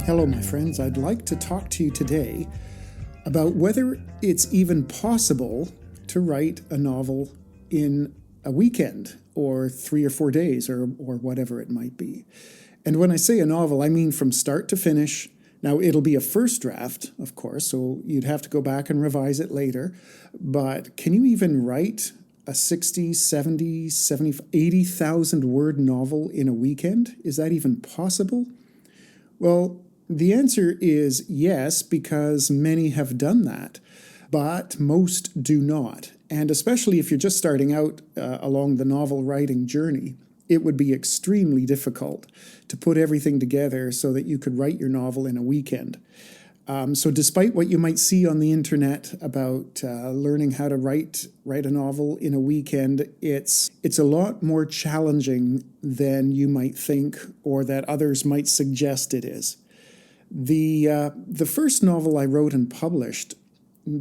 Hello, my friends. I'd like to talk to you today about whether it's even possible to write a novel in a weekend or 3 or 4 days or whatever it might be. And when I say a novel, I mean from start to finish. Now, it'll be a first draft, of course, so you'd have to go back and revise it later. But can you even write a 60, 70, 70, 80,000 word novel in a weekend? Is that even possible? Well, the answer is yes, because many have done that, but most do not. And especially if you're just starting out along the novel writing journey, it would be extremely difficult to put everything together so that you could write your novel in a weekend. So despite what you might see on the internet about learning how to write a novel in a weekend, it's a lot more challenging than you might think or that others might suggest it is. The first novel I wrote and published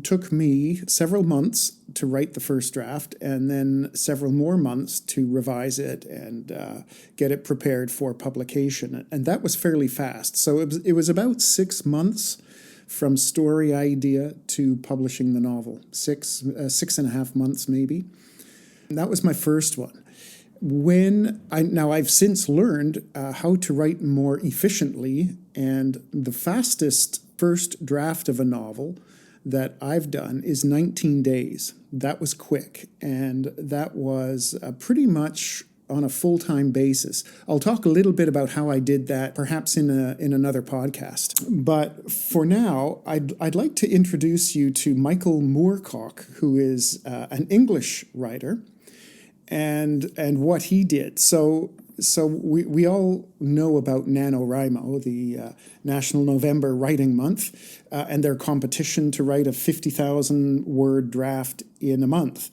took me several months to write the first draft and then several more months to revise it and get it prepared for publication. And that was fairly fast. So it was about 6 months from story idea to publishing the novel, 6.5 months maybe. And that was my first one. Now I've since learned how to write more efficiently, and the fastest first draft of a novel that I've done is 19 days. That was quick, and that was pretty much on a full-time basis. I'll talk a little bit about how I did that, perhaps in another podcast. But for now, I'd like to introduce you to Michael Moorcock, who is an English writer, and what he did. So we all know about NaNoWriMo, the National November Writing Month, and their competition to write a 50,000 word draft in a month.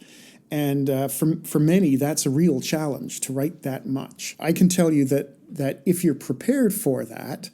And for many, that's a real challenge to write that much. I can tell you that if you're prepared for that,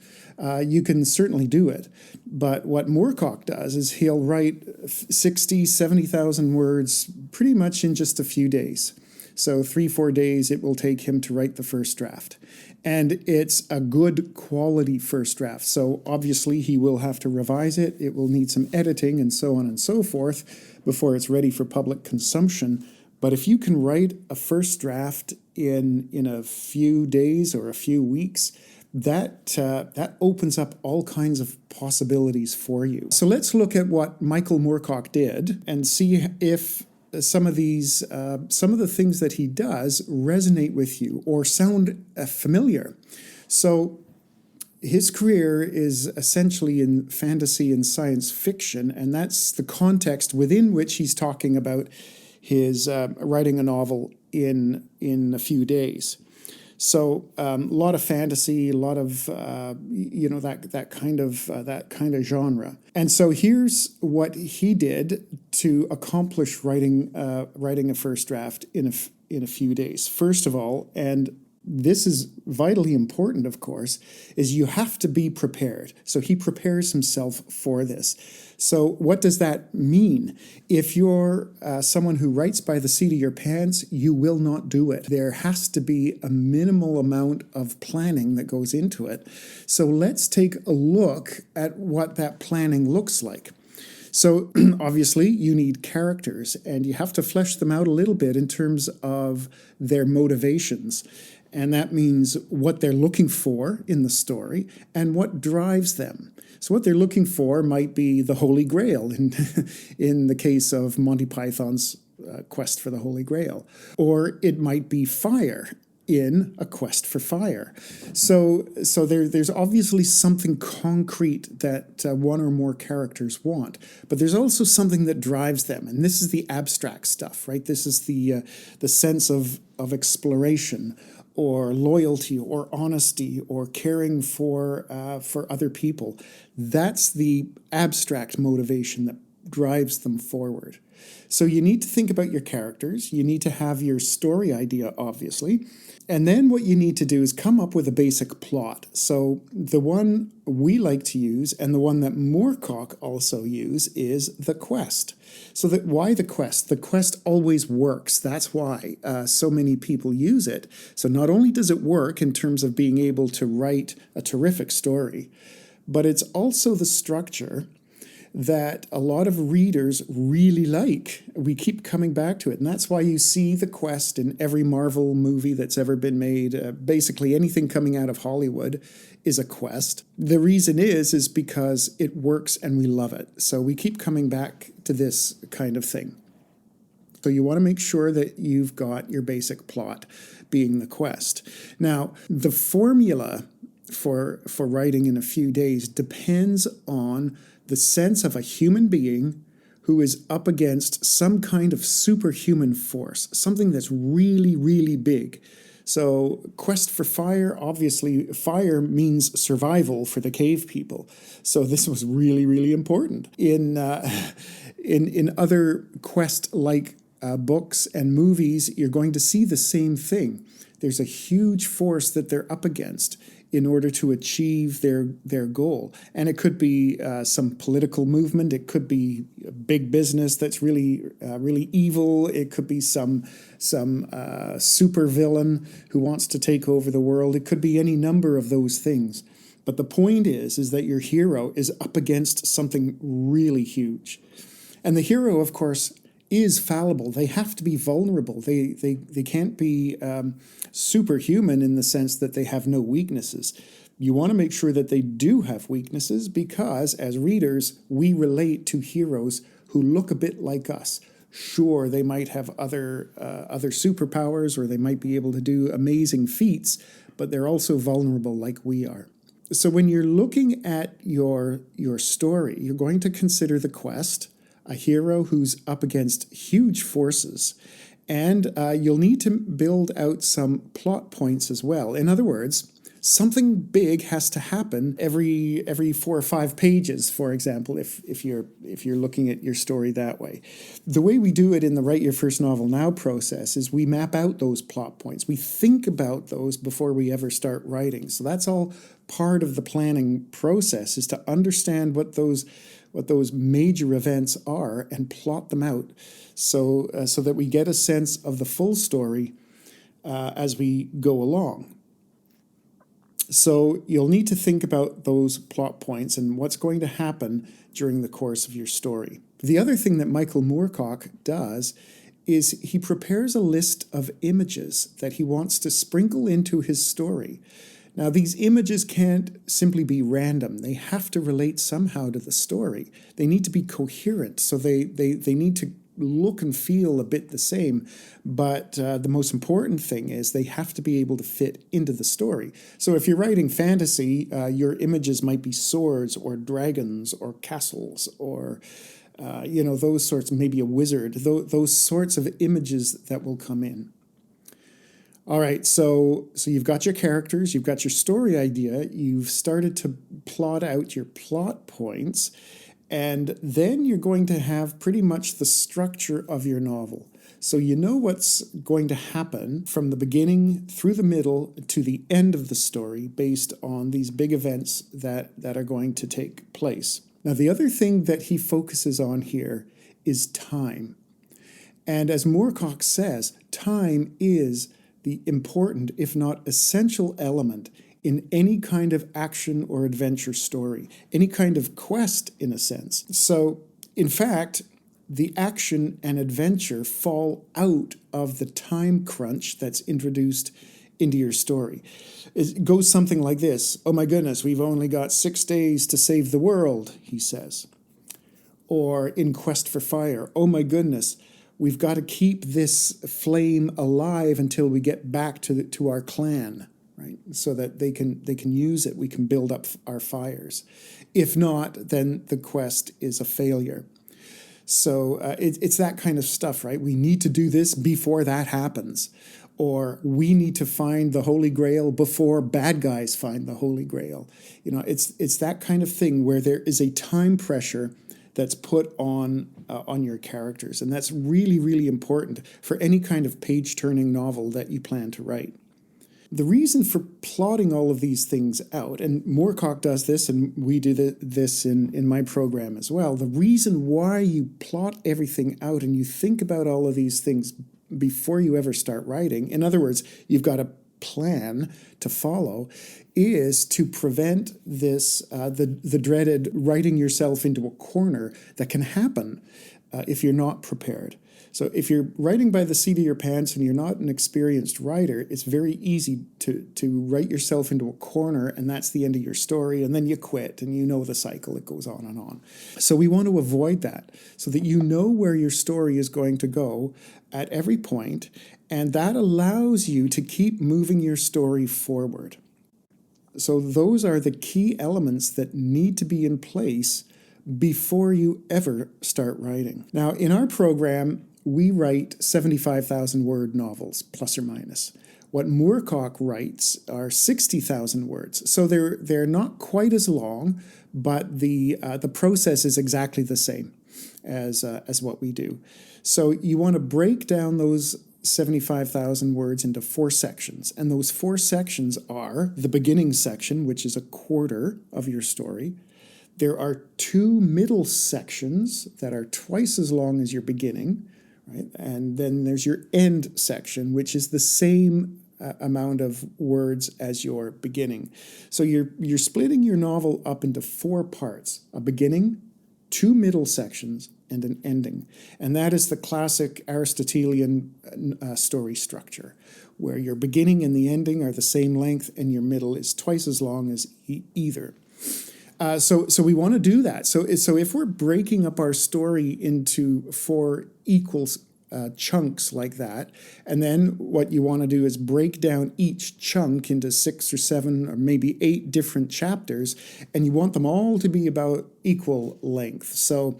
you can certainly do it. But what Moorcock does is he'll write 60, 70,000 words pretty much in just a few days. So 3-4 days it will take him to write the first draft. And it's a good quality first draft. So obviously he will have to revise it. It will need some editing and so on and so forth before it's ready for public consumption. But if you can write a first draft in a few days or a few weeks, that opens up all kinds of possibilities for you. So let's look at what Michael Moorcock did and see if some of the things that he does resonate with you or sound familiar. So his career is essentially in fantasy and science fiction, and that's the context within which he's talking about his writing a novel in a few days. So a lot of fantasy, a lot of that kind of genre. And so here's what he did to accomplish writing a first draft in a few days. First of all, and this is vitally important, of course, is you have to be prepared. So he prepares himself for this. So what does that mean? If you're someone who writes by the seat of your pants, you will not do it. There has to be a minimal amount of planning that goes into it. So let's take a look at what that planning looks like. So obviously you need characters, and you have to flesh them out a little bit in terms of their motivations. And that means what they're looking for in the story and what drives them. So what they're looking for might be the Holy Grail in the case of Monty Python's Quest for the Holy Grail. Or it might be fire in A Quest for Fire. So there's obviously something concrete that one or more characters want, but there's also something that drives them, and this is the abstract stuff, right? This is the sense of exploration, or loyalty, or honesty, or caring for other people. That's the abstract motivation that drives them forward. So you need to think about your characters. You need to have your story idea, obviously. And then what you need to do is come up with a basic plot. So the one we like to use, and the one that Moorcock also use, is the quest. So why the quest? The quest always works. That's why so many people use it. So not only does it work in terms of being able to write a terrific story, but it's also the structure that a lot of readers really like. We keep coming back to it, and that's why you see the quest in every Marvel movie that's ever been made. Basically, anything coming out of Hollywood is a quest. The reason is because it works and we love it. So we keep coming back to this kind of thing. So you want to make sure that you've got your basic plot being the quest. Now, the formula for writing in a few days depends on the sense of a human being who is up against some kind of superhuman force, something that's really, really big. So Quest for Fire, obviously fire means survival for the cave people. So this was really, really important. In other quest-like books and movies, you're going to see the same thing. There's a huge force that they're up against in order to achieve their goal. And it could be some political movement. It could be a big business that's really evil. It could be some super villain who wants to take over the world. It could be any number of those things. But the point is that your hero is up against something really huge. And the hero, of course, is fallible. They have to be vulnerable. They can't be superhuman in the sense that they have no weaknesses. You want to make sure that they do have weaknesses because, as readers, we relate to heroes who look a bit like us. Sure, they might have other superpowers, or they might be able to do amazing feats, but they're also vulnerable like we are. So when you're looking at your story, you're going to consider the quest, a hero who's up against huge forces, and you'll need to build out some plot points as well. In other words, something big has to happen every 4 or 5 pages, for example, if you're looking at your story that way. The way we do it in the Write Your First Novel Now process is we map out those plot points. We think about those before we ever start writing. So that's all part of the planning process, is to understand what those major events are and plot them out so that we get a sense of the full story as we go along. So you'll need to think about those plot points and what's going to happen during the course of your story. The other thing that Michael Moorcock does is he prepares a list of images that he wants to sprinkle into his story. Now, these images can't simply be random. They have to relate somehow to the story. They need to be coherent, so they need to look and feel a bit the same, but the most important thing is they have to be able to fit into the story. So if you're writing fantasy, your images might be swords or dragons or castles or those sorts, maybe a wizard, those sorts of images that will come in. All right, so you've got your characters, you've got your story idea, you've started to plot out your plot points, and then you're going to have pretty much the structure of your novel. So you know what's going to happen from the beginning through the middle to the end of the story based on these big events that are going to take place. Now, the other thing that he focuses on here is time. And as Moorcock says, time is the important, if not essential, element in any kind of action or adventure story, any kind of quest in a sense. So, in fact, the action and adventure fall out of the time crunch that's introduced into your story. It goes something like this: "Oh my goodness, we've only got 6 days to save the world," he says. Or in Quest for Fire, "Oh my goodness, we've got to keep this flame alive until we get back to our clan, right? So that they can use it. We can build up our fires. If not, then the quest is a failure." So it's that kind of stuff, right? We need to do this before that happens. Or we need to find the Holy Grail before bad guys find the Holy Grail. It's that kind of thing where there is a time pressure that's put on your characters. And that's really, really important for any kind of page-turning novel that you plan to write. The reason for plotting all of these things out, and Moorcock does this, and we do this in my program as well, the reason why you plot everything out and you think about all of these things before you ever start writing, in other words, you've got to plan to follow is to prevent this, the dreaded writing yourself into a corner that can happen if you're not prepared. So if you're writing by the seat of your pants and you're not an experienced writer, it's very easy to write yourself into a corner, and that's the end of your story, and then you quit, and you know the cycle. It goes on and on. So we want to avoid that so that you know where your story is going to go at every point, and that allows you to keep moving your story forward. So those are the key elements that need to be in place before you ever start writing. Now, in our program, we write 75,000 word novels, plus or minus. What Moorcock writes are 60,000 words. So they're not quite as long, but the process is exactly the same as what we do. So you want to break down those 75,000 words into 4 sections. And those 4 sections are the beginning section, which is a quarter of your story. There are 2 middle sections that are twice as long as your beginning, right? And then there's your end section, which is the same amount of words as your beginning. So you're splitting your novel up into 4 parts: a beginning, 2 middle sections, and an ending. And that is the classic Aristotelian story structure, where your beginning and the ending are the same length and your middle is twice as long as either. So we want to do that. So if we're breaking up our story into 4 equal chunks like that, and then what you want to do is break down each chunk into 6 or 7 or maybe 8 different chapters, and you want them all to be about equal length. So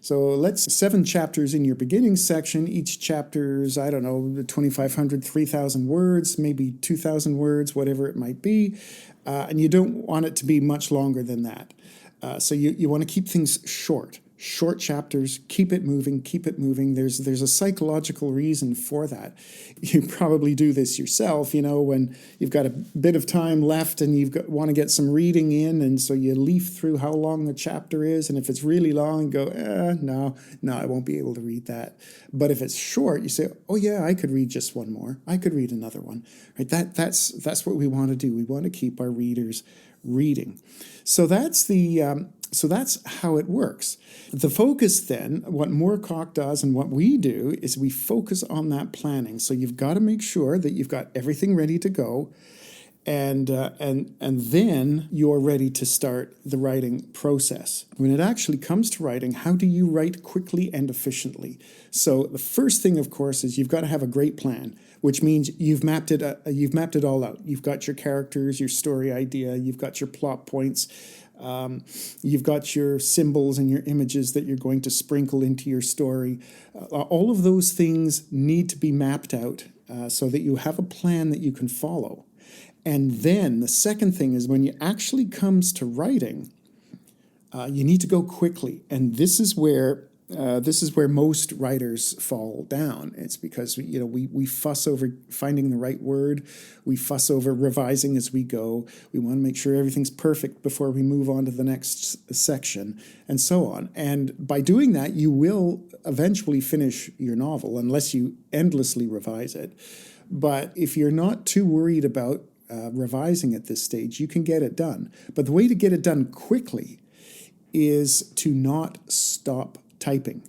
let's 7 chapters in your beginning section. Each chapter's, 2,500, 3,000 words, maybe 2,000 words, whatever it might be. And you don't want it to be much longer than that. So you want to keep things short chapters, keep it moving. There's a psychological reason for that. You probably do this yourself, when you've got a bit of time left and want to get some reading in, and so you leaf through how long the chapter is, and if it's really long, go, no, I won't be able to read that. But if it's short, you say, oh yeah, I could read just one more. I could read another one. Right? That's what we want to do. We want to keep our readers reading. So that's how it works. The focus then, what Moorcock does and what we do, is we focus on that planning. So you've got to make sure that you've got everything ready to go, and then you're ready to start the writing process. When it actually comes to writing, how do you write quickly and efficiently? So the first thing, of course, is you've got to have a great plan, which means you've mapped it all out. You've got your characters, your story idea, you've got your plot points. You've got your symbols and your images that you're going to sprinkle into your story. All of those things need to be mapped out so that you have a plan that you can follow. And then the second thing is, when it actually comes to writing, you need to go quickly. And this is where most writers fall down. It's because we fuss over finding the right word. We fuss over revising as we go. We want to make sure everything's perfect before we move on to the next section, and so on. And by doing that, you will eventually finish your novel, unless you endlessly revise it. But if you're not too worried about revising at this stage, you can get it done. But the way to get it done quickly is to not stop typing.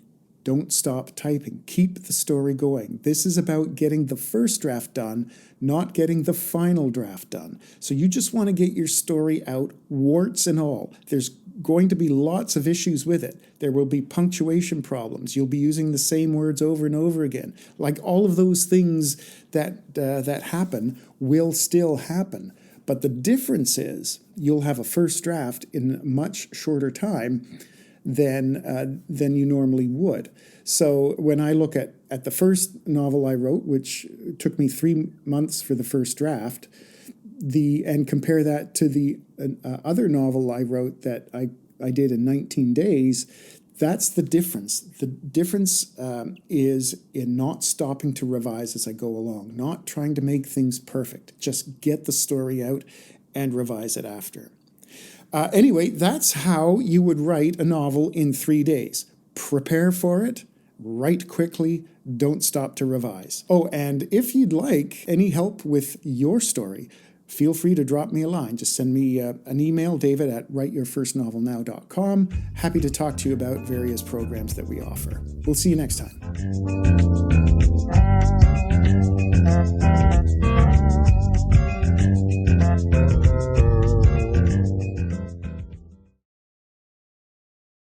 Don't stop typing. Keep the story going. This is about getting the first draft done, not getting the final draft done. So you just want to get your story out, warts and all. There's going to be lots of issues with it. There will be punctuation problems. You'll be using the same words over and over again. Like, all of those things that happen will still happen. But the difference is you'll have a first draft in a much shorter time than you normally would. So when I look at the first novel I wrote, which took me 3 months for the first draft, and compare that to the other novel I wrote that I did in 19 days, that's the difference. The difference is in not stopping to revise as I go along, not trying to make things perfect. Just get the story out and revise it after. Anyway, that's how you would write a novel in 3 days. Prepare for it, write quickly, don't stop to revise. Oh, and if you'd like any help with your story, feel free to drop me a line. Just send me an email, david@writeyourfirstnovelnow.com. Happy to talk to you about various programs that we offer. We'll see you next time.